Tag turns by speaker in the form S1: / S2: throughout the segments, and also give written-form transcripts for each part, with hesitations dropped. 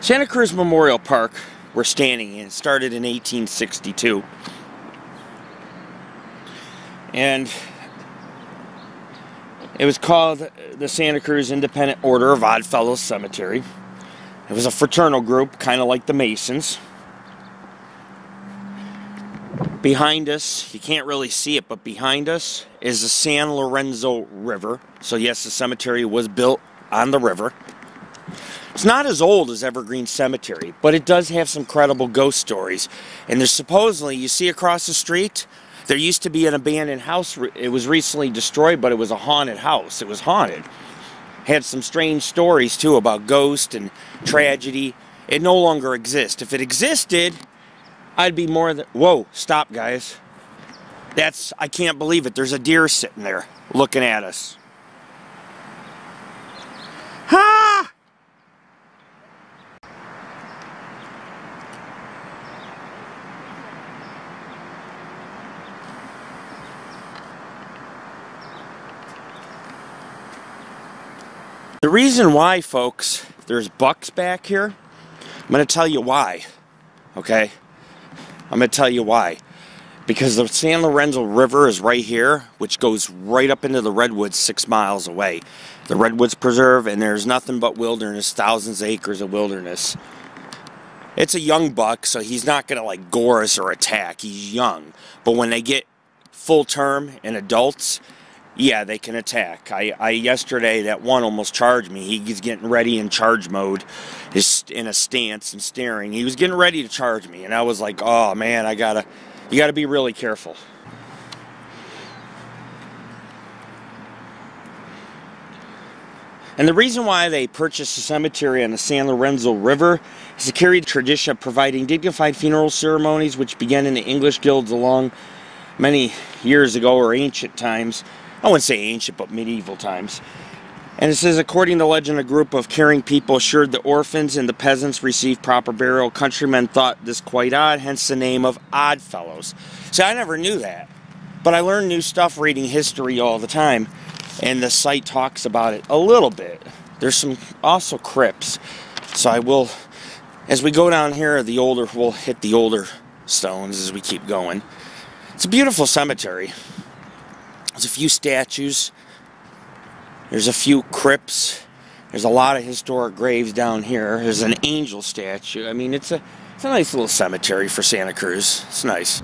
S1: Santa Cruz Memorial Park we're standing in started in 1862. And it was called the Santa Cruz Independent Order of Oddfellows Cemetery. It was a fraternal group, kind of like the Masons. Behind us, you can't really see it, but behind us is the San Lorenzo River. So yes, the cemetery was built on the river. It's not as old as Evergreen Cemetery, but it does have some credible ghost stories. And there's supposedly, you see across the street, there used to be an abandoned house. It was recently destroyed, but it was a haunted house. It was haunted. Had some strange stories, too, about ghosts and tragedy. It no longer exists. If it existed, I'd be more than... Whoa, stop, guys. I can't believe it. There's a deer sitting there looking at us. Ha! The reason why, folks, there's bucks back here, I'm going to tell you why, okay? I'm going to tell you why. Because the San Lorenzo River is right here, which goes right up into the Redwoods 6 miles away. The Redwoods Preserve, and there's nothing but wilderness, thousands of acres of wilderness. It's a young buck, so he's not going to like gore us or attack. He's young. But when they get full term and adults, yeah, they can attack. Yesterday, that one almost charged me. He's getting ready in charge mode, is in a stance and staring. He was getting ready to charge me, and I was like, oh man, you gotta be really careful. And the reason why they purchased the cemetery on the San Lorenzo River is to carry the tradition of providing dignified funeral ceremonies, which began in the English guilds along many years ago, or ancient times. I wouldn't say ancient, but medieval times. And it says, according to legend, a group of caring people assured the orphans and the peasants received proper burial. Countrymen thought this quite odd, hence the name of Oddfellows. See, I never knew that. But I learn new stuff reading history all the time. And the site talks about it a little bit. There's some also crypts. So I will, as we go down here, we'll hit the older stones as we keep going. It's a beautiful cemetery. There's a few statues. There's a few crypts. There's a lot of historic graves down here. There's an angel statue. I mean, it's a nice little cemetery for Santa Cruz. It's nice.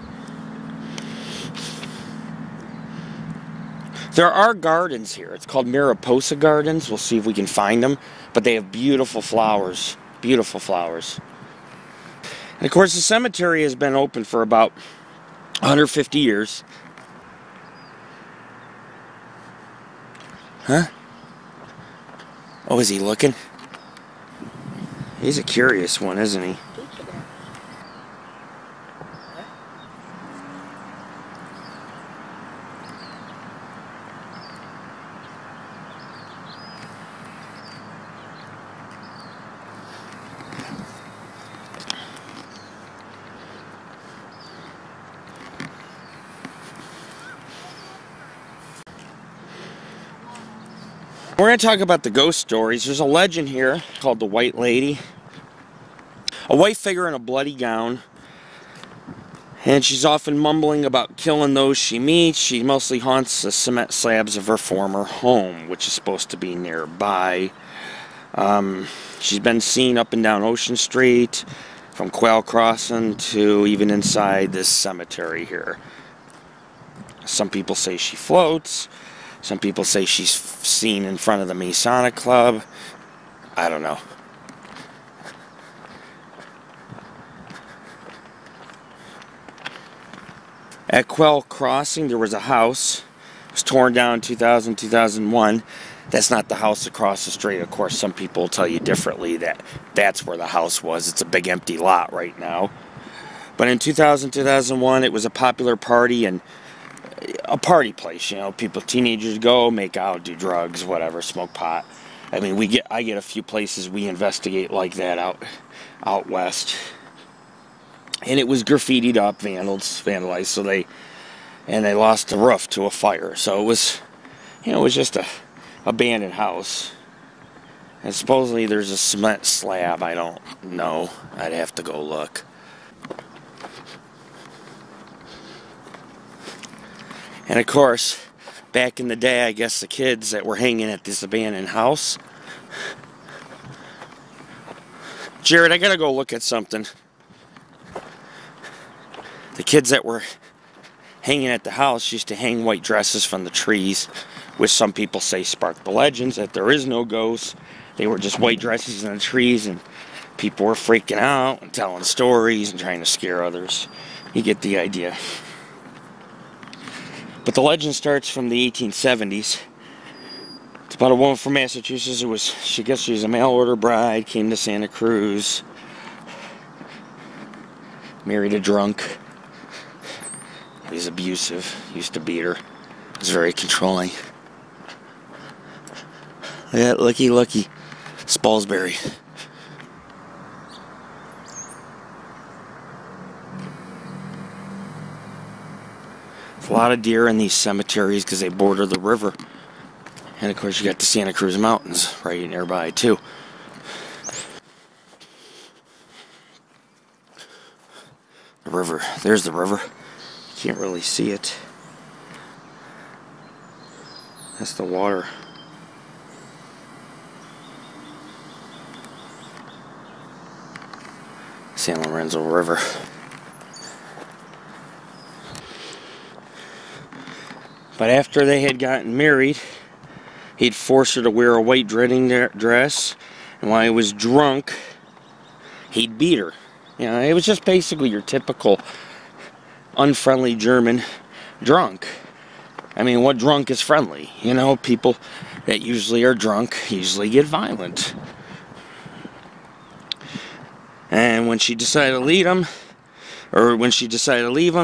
S1: There are gardens here. It's called Mariposa Gardens. We'll see if we can find them. But they have beautiful flowers. Beautiful flowers. And of course, the cemetery has been open for about 150 years. Huh? Oh, is he looking? He's a curious one, isn't he? We're going to talk about the ghost stories. There's a legend here called the White Lady. A white figure in a bloody gown. And she's often mumbling about killing those she meets. She mostly haunts the cement slabs of her former home, which is supposed to be nearby. She's been seen up and down Ocean Street, from Quail Crossing to even inside this cemetery here. Some people say she floats. Some people say she's seen in front of the Masonic Club. I don't know. At Quail Crossing, there was a house. It was torn down in 2000, 2001. That's not the house across the street. Of course, some people will tell you differently that that's where the house was. It's a big empty lot right now. But in 2000, 2001, it was a popular party and a party place, you know, teenagers go, make out, do drugs, whatever, smoke pot. I mean, I get a few places we investigate like that out west. And it was graffitied up, vandalized, so they lost the roof to a fire. So it was, you know, it was just a abandoned house. And supposedly there's a cement slab. I don't know. I'd have to go look. And of course, back in the day, I guess the kids that were hanging at this abandoned house. Jared, I gotta go look at something. The kids that were hanging at the house used to hang white dresses from the trees, which some people say sparked the legends that there is no ghosts. They were just white dresses in the trees, and people were freaking out and telling stories and trying to scare others. You get the idea. But the legend starts from the 1870s. It's about a woman from Massachusetts who was, I guess she was a mail order bride, came to Santa Cruz, married a drunk. He was abusive, used to beat her, was very controlling. Yeah, looky, Spalsbury. There's a lot of deer in these cemeteries because they border the river. And of course you got the Santa Cruz Mountains right nearby too. The river, there's the river. Can't really see it. That's the water. San Lorenzo River. But after they had gotten married, he'd force her to wear a white wedding dress, and while he was drunk, he'd beat her. You know, it was just basically your typical unfriendly German drunk. I mean, what drunk is friendly? You know, people that usually are drunk usually get violent. And when she decided to leave him,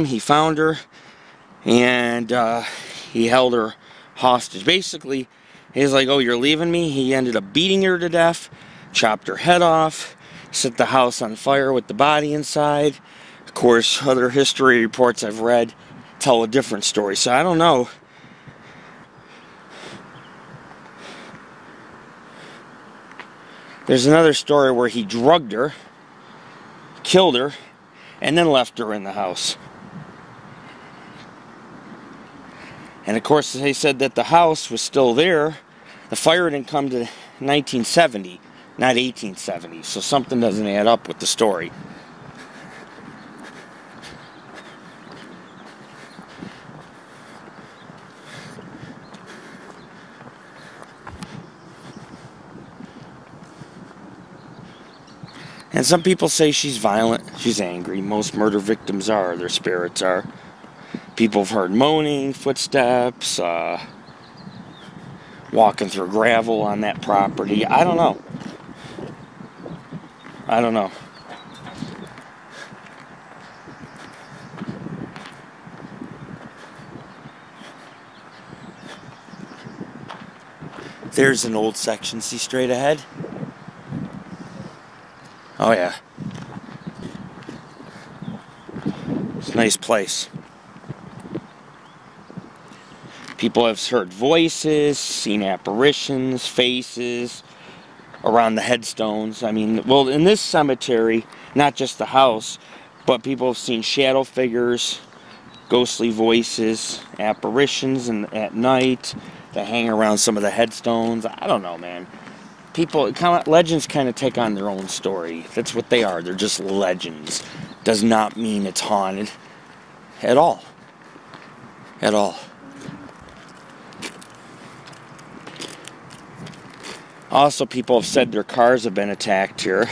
S1: he found her, and he held her hostage. Basically, he's like, "Oh, you're leaving me?" He ended up beating her to death, chopped her head off, set the house on fire with the body inside. Of course, other history reports I've read tell a different story, so I don't know. There's another story where he drugged her, killed her, and then left her in the house. And of course, they said that the house was still there. The fire didn't come to 1970, not 1870, so something doesn't add up with the story. And some people say she's violent, she's angry. Most murder victims are, their spirits are. People have heard moaning, footsteps, walking through gravel on that property. I don't know. There's an old section, see straight ahead? Oh yeah. It's a nice place. People have heard voices, seen apparitions, faces around the headstones. I mean, well, in this cemetery, not just the house, but people have seen shadow figures, ghostly voices, apparitions at night that hang around some of the headstones. I don't know, man. Legends kind of take on their own story. That's what they are. They're just legends. Does not mean it's haunted at all. At all. Also, people have said their cars have been attacked here.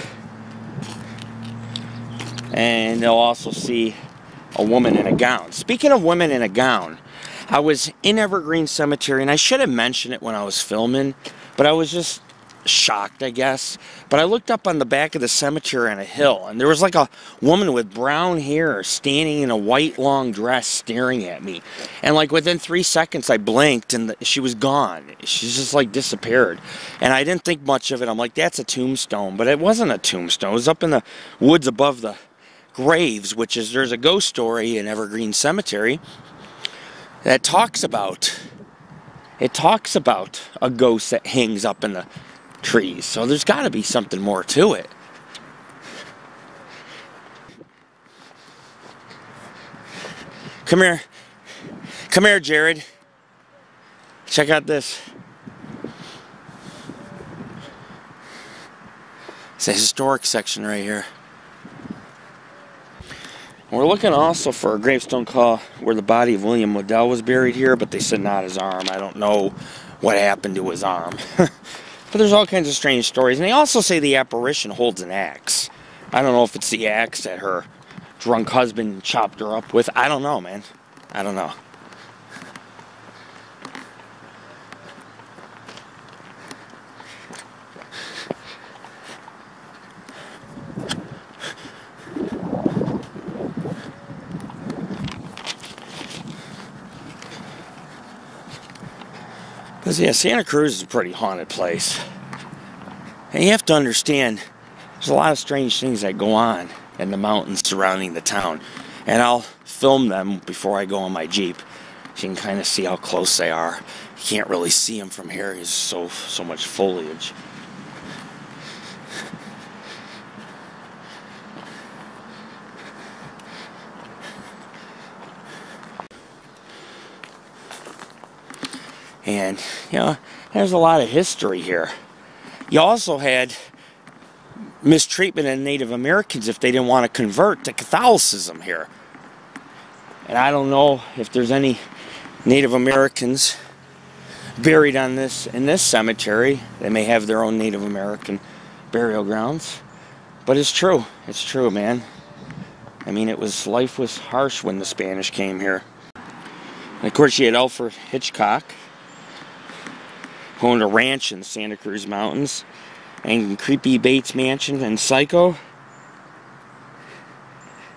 S1: And they'll also see a woman in a gown. Speaking of women in a gown, I was in Evergreen Cemetery, and I should have mentioned it when I was filming, but I was just shocked, I guess. But I looked up on the back of the cemetery on a hill, and there was like a woman with brown hair standing in a white long dress staring at me. And like within 3 seconds I blinked and she was gone. She's just like disappeared. And I didn't think much of it. I'm like, that's a tombstone. But it wasn't a tombstone. It was up in the woods above the graves, which is, there's a ghost story in Evergreen Cemetery that talks about a ghost that hangs up in the trees. So there's got to be something more to it. Come here. Come here, Jared. Check out this. It's a historic section right here. We're looking also for a gravestone call where the body of William Waddell was buried here, but they said not his arm. I don't know what happened to his arm. But there's all kinds of strange stories. And they also say the apparition holds an axe. I don't know if it's the axe that her drunk husband chopped her up with. I don't know, man. I don't know. Because, yeah, Santa Cruz is a pretty haunted place. And you have to understand, there's a lot of strange things that go on in the mountains surrounding the town. And I'll film them before I go on my Jeep. So you can kind of see how close they are. You can't really see them from here. There's so much foliage. And, you know, there's a lot of history here. You also had mistreatment of Native Americans if they didn't want to convert to Catholicism here. And I don't know if there's any Native Americans buried in this cemetery. They may have their own Native American burial grounds. But it's true. It's true, man. I mean, life was harsh when the Spanish came here. And of course, you had Alfred Hitchcock, who owned a ranch in the Santa Cruz Mountains, and creepy Bates Mansion and Psycho.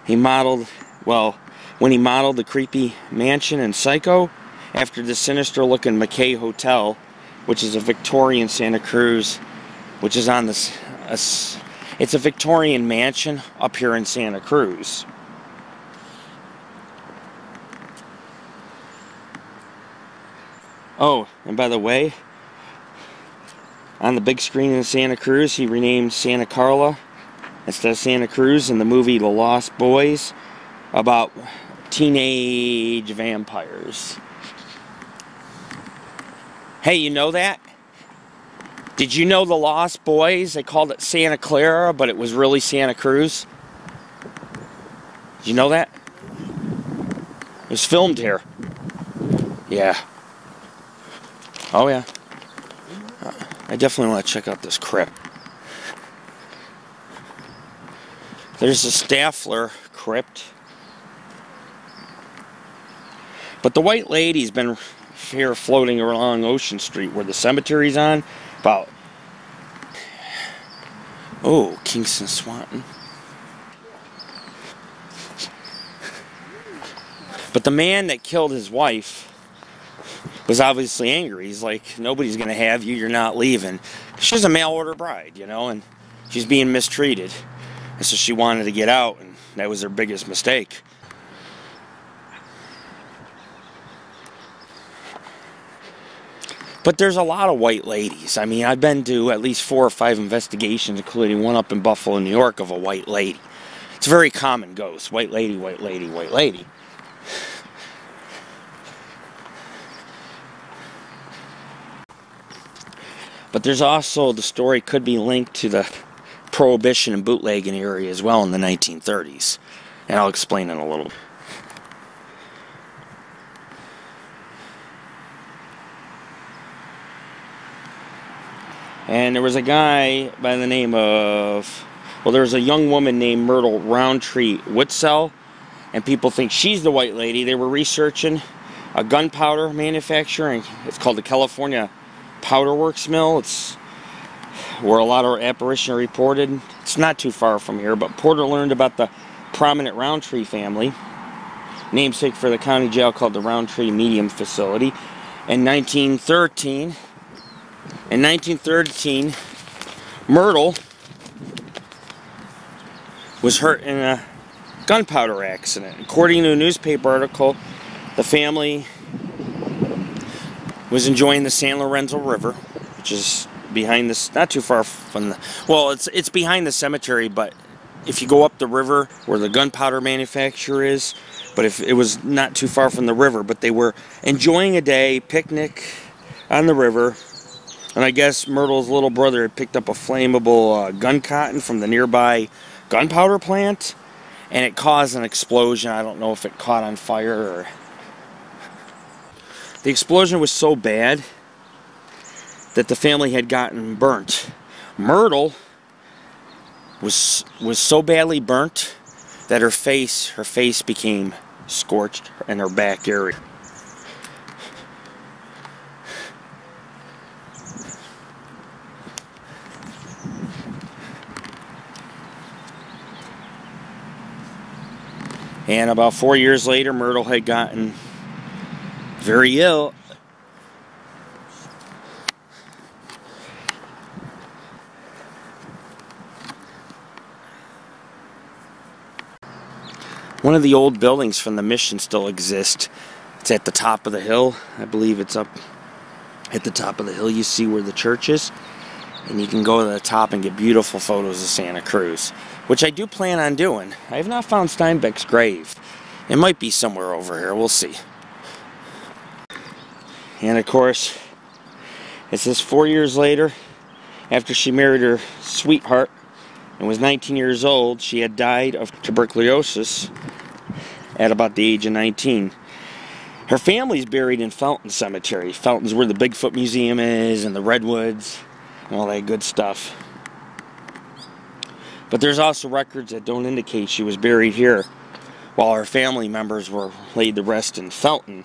S1: He modeled, well, when he modeled the creepy mansion in Psycho after the sinister-looking McKay Hotel, which is a Victorian Santa Cruz, which is on this, it's a Victorian mansion up here in Santa Cruz. Oh, and by the way, on the big screen in Santa Cruz, he renamed Santa Carla instead of Santa Cruz in the movie The Lost Boys, about teenage vampires. Hey, you know that? Did you know The Lost Boys, they called it Santa Clara, but it was really Santa Cruz? Did you know that? It was filmed here. Yeah. Oh, yeah. I definitely want to check out this crypt. There's the Staffler crypt. But the White Lady's been here floating along Ocean Street where the cemetery's on. About... Oh, Kingston Swanton. But the man that killed his wife was obviously angry. He's like, nobody's going to have you, you're not leaving. She's a mail-order bride, you know, and she's being mistreated. And so she wanted to get out, and that was her biggest mistake. But there's a lot of white ladies. I mean, I've been to at least 4 or 5 investigations, including one up in Buffalo, New York, of a white lady. It's a very common ghost. White lady, white lady, white lady. But there's also, the story could be linked to the Prohibition and bootlegging area as well in the 1930s. And I'll explain in a little. And there was a guy by the name of, well, there was a young woman named Myrtle Roundtree Witzel, and people think she's the white lady. They were researching a gunpowder manufacturer. It's called the California Powder Works Mill. It's where a lot of apparition are reported. It's not too far from here, but Porter learned about the prominent Roundtree family, namesake for the county jail called the Roundtree Medium Facility. In 1913, Myrtle was hurt in a gunpowder accident. According to a newspaper article, the family was enjoying the San Lorenzo River, which is behind this, not too far from the, well, it's behind the cemetery, but if you go up the river where the gunpowder manufacturer is, but if it was not too far from the river, but they were enjoying a day, picnic on the river, and I guess Myrtle's little brother had picked up a flammable gun cotton from the nearby gunpowder plant, and it caused an explosion. I don't know if it caught on fire or... The explosion was so bad that the family had gotten burnt. Myrtle was so badly burnt that her face became scorched in her back area. And about 4 years later, Myrtle had gotten very ill. One of the old buildings from the mission still exists. It's at the top of the hill. I believe it's up at the top of the hill. You see where the church is. And you can go to the top and get beautiful photos of Santa Cruz, which I do plan on doing. I have not found Steinbeck's grave. It might be somewhere over here. We'll see. And of course, it says 4 years later, after she married her sweetheart and was 19 years old, she had died of tuberculosis at about the age of 19. Her family's buried in Felton Cemetery. Felton's where the Bigfoot Museum is, and the Redwoods, and all that good stuff. But there's also records that don't indicate she was buried here, while her family members were laid to rest in Felton.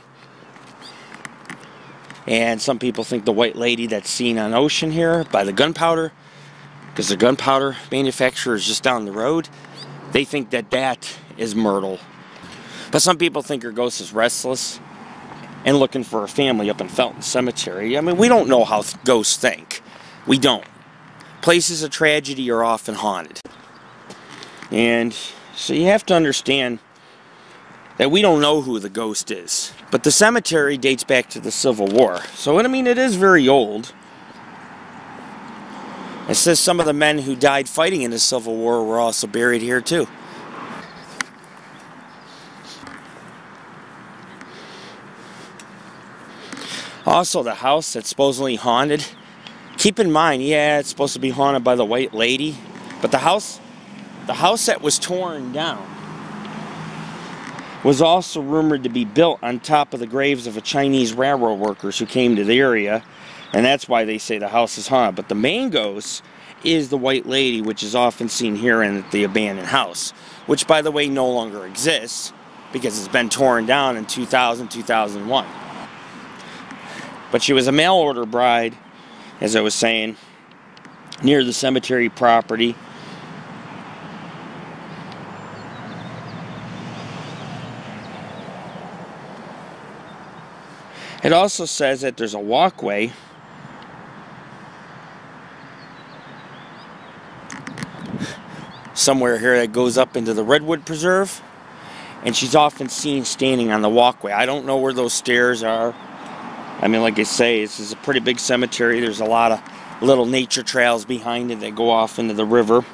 S1: And some people think the white lady that's seen on Ocean here by the gunpowder, because the gunpowder manufacturer is just down the road, they think that that is Myrtle. But some people think her ghost is restless and looking for her family up in Felton Cemetery. I mean, we don't know how ghosts think. We don't. Places of tragedy are often haunted. And so you have to understand that we don't know who the ghost is. But the cemetery dates back to the Civil War. So, I mean, it is very old. It says some of the men who died fighting in the Civil War were also buried here, too. Also, the house that's supposedly haunted, keep in mind, yeah, it's supposed to be haunted by the white lady, but the house that was torn down was also rumored to be built on top of the graves of a Chinese railroad workers who came to the area, and that's why they say the house is haunted. But the main ghost is the white lady, which is often seen here in the abandoned house, which, by the way, no longer exists because it's been torn down in 2000, 2001. But she was a mail-order bride, as I was saying, near the cemetery property. It also says that there's a walkway somewhere here that goes up into the Redwood Preserve, and she's often seen standing on the walkway. I don't know where those stairs are. I mean, like I say, this is a pretty big cemetery. There's a lot of little nature trails behind it that go off into the river.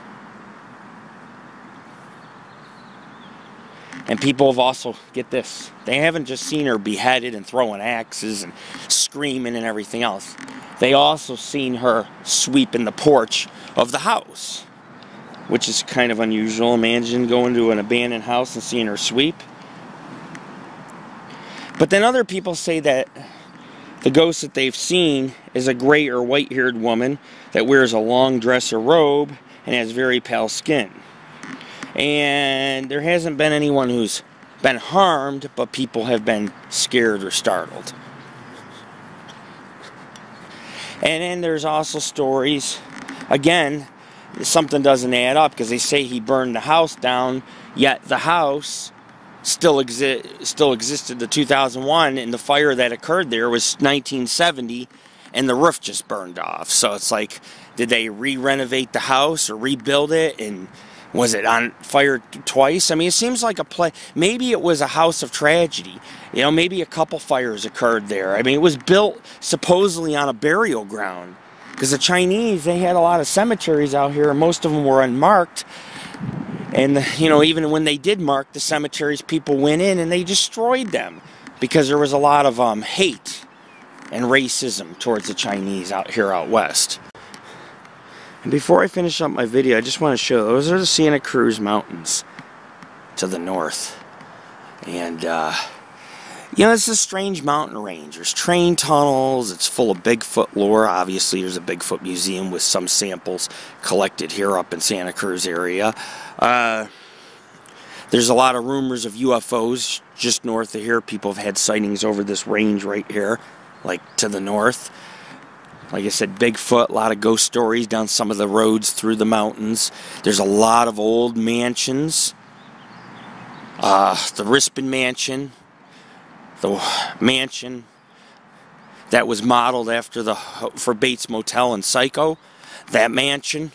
S1: And people have also, get this, they haven't just seen her beheaded and throwing axes and screaming and everything else. They also seen her sweeping the porch of the house, which is kind of unusual. Imagine going to an abandoned house and seeing her sweep. But then other people say that the ghost that they've seen is a gray or white-haired woman that wears a long dress or robe and has very pale skin. And there hasn't been anyone who's been harmed, but people have been scared or startled. And then there's also stories, again, something doesn't add up because they say he burned the house down, yet the house still existed to 2001, and the fire that occurred there was 1970, and the roof just burned off. So it's like, did they re-renovate the house or rebuild it, and was it on fire twice? I mean, it seems like a play. Maybe it was a house of tragedy. You know, maybe a couple fires occurred there. I mean, it was built supposedly on a burial ground. Because the Chinese, they had a lot of cemeteries out here, and most of them were unmarked. And, you know, even when they did mark the cemeteries, people went in and they destroyed them. Because there was a lot of hate and racism towards the Chinese out here out west. And before I finish up my video, I just want to show, those are the Santa Cruz Mountains to the north. And, you know, it's a strange mountain range. There's train tunnels, it's full of Bigfoot lore. Obviously, there's a Bigfoot museum with some samples collected here up in Santa Cruz area. There's a lot of rumors of UFOs just north of here. People have had sightings over this range right here, like to the north. Like I said, Bigfoot, a lot of ghost stories down some of the roads through the mountains. There's a lot of old mansions. The Rispin Mansion, the mansion that was modeled after for Bates Motel in Psycho. That mansion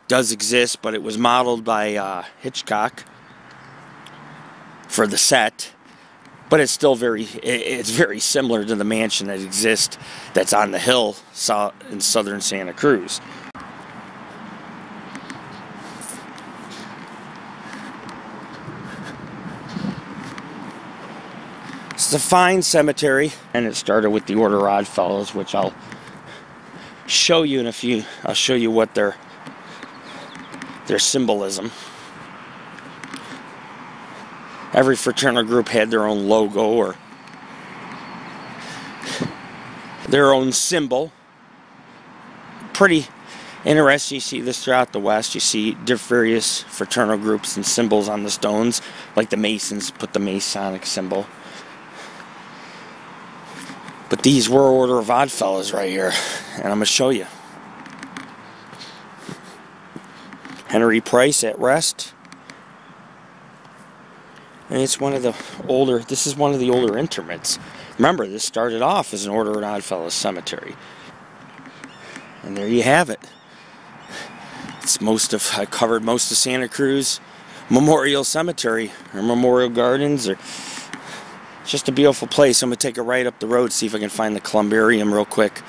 S1: does exist, but it was modeled by Hitchcock for the set. But it's still very similar to the mansion that exists that's on the hill in southern Santa Cruz. It's a fine cemetery, and it started with the Order of Oddfellows, which I'll show you in a few. I'll show you what their symbolism. Every fraternal group had their own logo or their own symbol. Pretty interesting. You see this throughout the West. You see various fraternal groups and symbols on the stones, like the Masons put the Masonic symbol. But these were Order of Oddfellows right here, and I'm going to show you. Henry Price at rest. And it's one of the older, this is one of the older interments. Remember, this started off as an Order of Oddfellows cemetery. And there you have it. I covered most of Santa Cruz Memorial Cemetery, or Memorial Gardens, or it's just a beautiful place. I'm going to take it right up the road, see if I can find the columbarium real quick.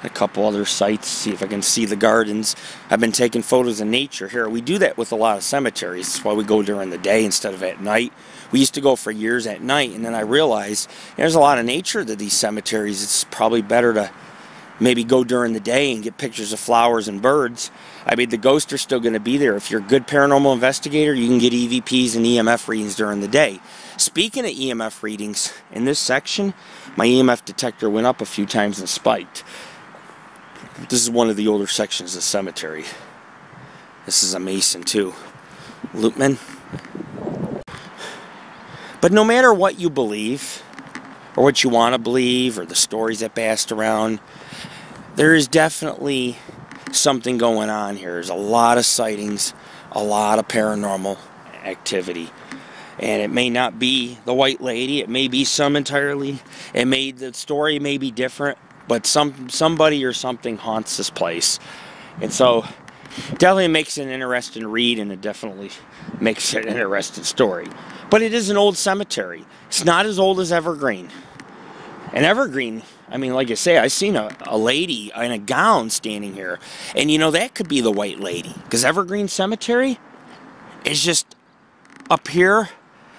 S1: A couple other sites, see if I can see the gardens. I've been taking photos of nature here. We do that with a lot of cemeteries. That's why we go during the day instead of at night. We used to go for years at night, and then I realized there's a lot of nature to these cemeteries. It's probably better to maybe go during the day and get pictures of flowers and birds. I mean, the ghosts are still going to be there. If you're a good paranormal investigator, you can get EVPs and EMF readings during the day. Speaking of EMF readings, in this section, my EMF detector went up a few times and spiked. This is one of the older sections of the cemetery. This is a Mason too. Loopman. But no matter what you believe, or what you want to believe, or the stories that passed around, there is definitely something going on here. There's a lot of sightings, a lot of paranormal activity. And it may not be the White Lady, it may be some entirely, the story may be different, but somebody or something haunts this place. And so definitely makes it an interesting read, and it definitely makes it an interesting story. But it is an old cemetery. It's not as old as Evergreen. And Evergreen, I mean, like I say, I seen a lady in a gown standing here. And you know, that could be the White Lady. Because Evergreen Cemetery is just up here,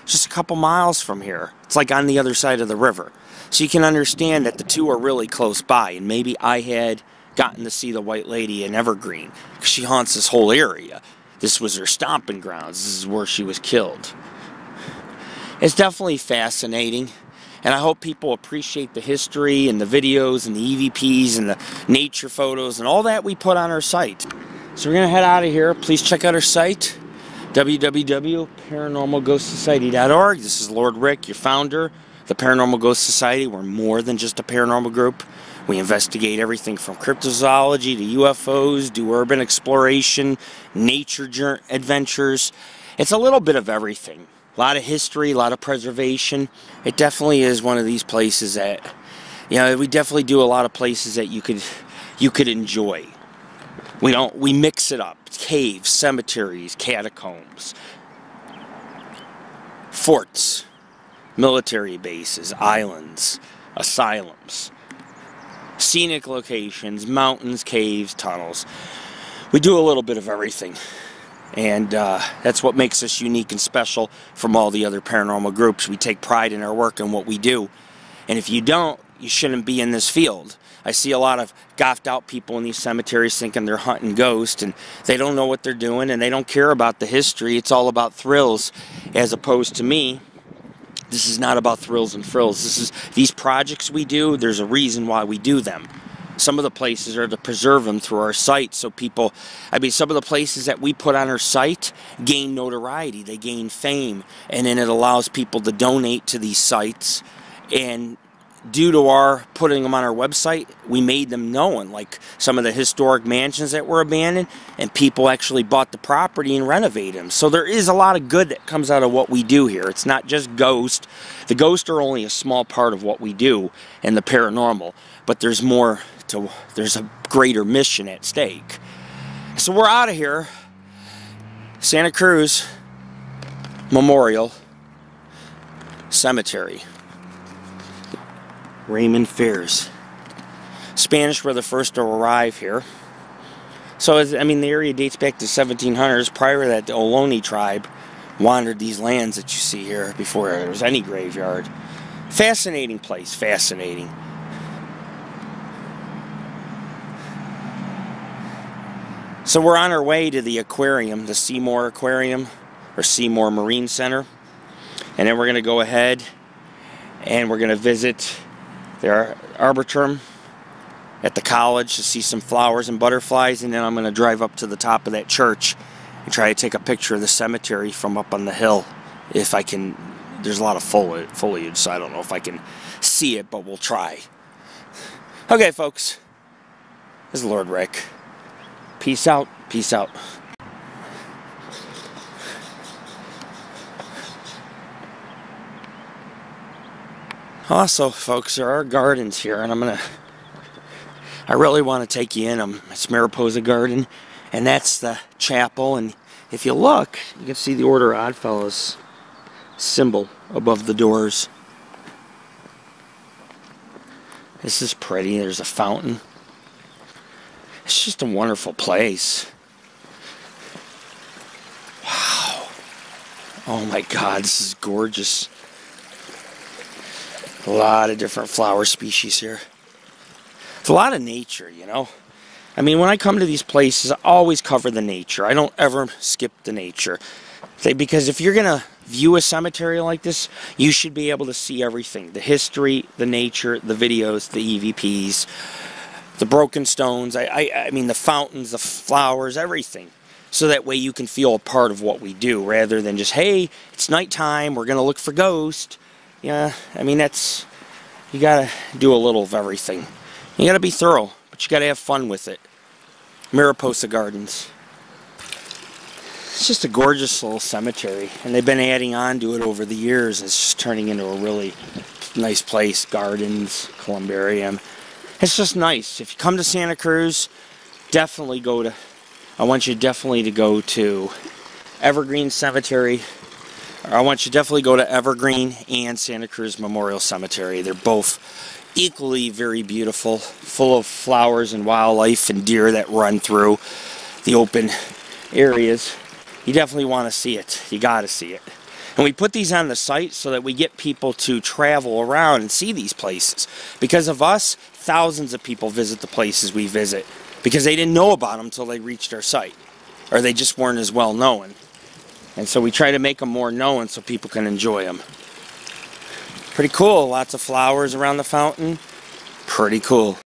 S1: just a couple miles from here. It's like on the other side of the river. So you can understand that the two are really close by. And maybe I had gotten to see the White Lady in Evergreen, because she haunts this whole area. This was her stomping grounds. This is where she was killed. It's definitely fascinating, and I hope people appreciate the history and the videos and the EVPs and the nature photos and all that we put on our site. So we're going to head out of here. Please check out our site, www.paranormalghostsociety.org. This is Lord Rick, your founder. The Paranormal Ghost Society, we're more than just a paranormal group. We investigate everything from cryptozoology to UFOs, do urban exploration, nature adventures. It's a little bit of everything. A lot of history, a lot of preservation. It definitely is one of these places that, you know, we definitely do a lot of places that you could enjoy. We mix it up. Caves, cemeteries, catacombs, forts, military bases, islands, asylums, scenic locations, mountains, caves, tunnels. We do a little bit of everything. And that's what makes us unique and special from all the other paranormal groups. We take pride in our work and what we do. And if you don't, you shouldn't be in this field. I see a lot of gouged out people in these cemeteries thinking they're hunting ghosts, and they don't know what they're doing, and they don't care about the history. It's all about thrills, as opposed to me. This is not about thrills and frills. These projects we do, there's a reason why we do them. Some of the places are to preserve them through our site, so people, some of the places that we put on our site gain notoriety, they gain fame, and then it allows people to donate to these sites. And due to our putting them on our website, we made them known, like some of the historic mansions that were abandoned, and people actually bought the property and renovated them. So there is a lot of good that comes out of what we do here. It's not just ghosts. The ghosts are only a small part of what we do in the paranormal, but there's more to, there's a greater mission at stake. So we're out of here. Santa Cruz Memorial Cemetery. Raymond Fairs. Spanish were the first to arrive here. So, the area dates back to 1700s. Prior to that, the Ohlone tribe wandered these lands that you see here before there was any graveyard. Fascinating place, fascinating. So we're on our way to the aquarium, the Seymour Aquarium, or Seymour Marine Center. And then we're going to go ahead and we're going to visit their arboretum at the college to see some flowers and butterflies, and then I'm going to drive up to the top of that church and try to take a picture of the cemetery from up on the hill. If I can, there's a lot of foliage, so I don't know if I can see it, but we'll try. Okay, folks, this is Lord Rick. Peace out. Peace out. Also, folks, there are gardens here, and I really want to take you in them. It's Mariposa Garden, and that's the chapel, and if you look, you can see the Order of Oddfellows symbol above the doors. This is pretty. There's a fountain. It's just a wonderful place. Wow. Oh my God, this is gorgeous. A lot of different flower species here. It's a lot of nature, you know. When I come to these places, I always cover the nature. I don't ever skip the nature. Because if you're going to view a cemetery like this, you should be able to see everything. The history, the nature, the videos, the EVPs, the broken stones, the fountains, the flowers, everything. So that way you can feel a part of what we do, rather than just, hey, it's nighttime, we're going to look for ghosts. Yeah, you gotta do a little of everything. You gotta be thorough, but you gotta have fun with it. Mariposa Gardens. It's just a gorgeous little cemetery, and they've been adding on to it over the years. It's just turning into a really nice place. Gardens, columbarium. It's just nice. If you come to Santa Cruz, I want you definitely to go to Evergreen Cemetery. I want you to definitely go to Evergreen and Santa Cruz Memorial Cemetery. They're both equally very beautiful, full of flowers and wildlife and deer that run through the open areas. You definitely want to see it. You got to see it. And we put these on the site so that we get people to travel around and see these places. Because of us, thousands of people visit the places we visit because they didn't know about them until they reached our site, or they just weren't as well known. And so we try to make them more known so people can enjoy them. Pretty cool. Lots of flowers around the fountain. Pretty cool.